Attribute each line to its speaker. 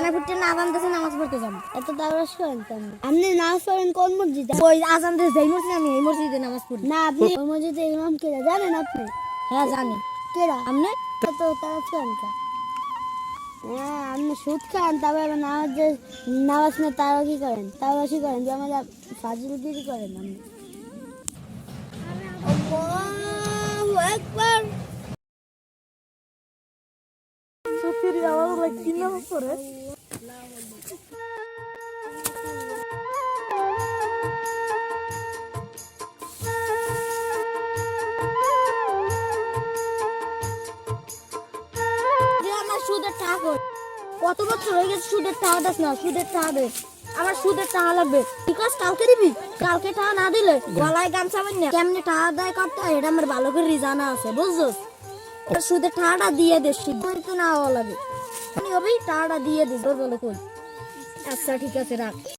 Speaker 1: আজানে ফুটতে না বানতেছে নামাজ পড়তে যাবো।
Speaker 2: এত তাড়াতাড়ি করেন কেন? আপনি নামাজ পড়েন কোন মসজিদে?
Speaker 1: ওই আজান দিয়ে যেই মসজিদে আমি এই মসজিদে নামাজ পড়ি।
Speaker 2: না, আপনি ওই মসজিদে ইমাম কেরা জানেন আপনি?
Speaker 1: হ্যাঁ জানি।
Speaker 2: কেরা?
Speaker 1: আপনি
Speaker 2: এত তাড়াতাড়ি করেন কেন? হ্যাঁ, আপনি সুদ খান, তারপরে নামাজ না তারাকি করেন, তারাকি করেন, যেমন ফাজিলগিরি করেন আপনি। আল্লাহু আকবার।
Speaker 1: সত্যি আমার কি নামাজ পড়ে? আমার সুদের টাকা কই? কত বছর হয়ে গেছে সুদের টাকা দাস না, সুদের টাকা দে। আমার সুদের টাকা লাগবে। বিকজ কালকে দিবি, কালকে টাকা না দিলে গলায় গামছা বান না কেমনে টাকা আদায় করতে হয় এটা আমার ভালো করে জানা আছে, বুঝছো? সুদের টাকাটা দিয়ে দে, সুদ তো না হওয়া লাগে। আমি টাকাটা দিয়ে দিস, তোর বলে কই? আচ্ছা ঠিক আছে, রাখ।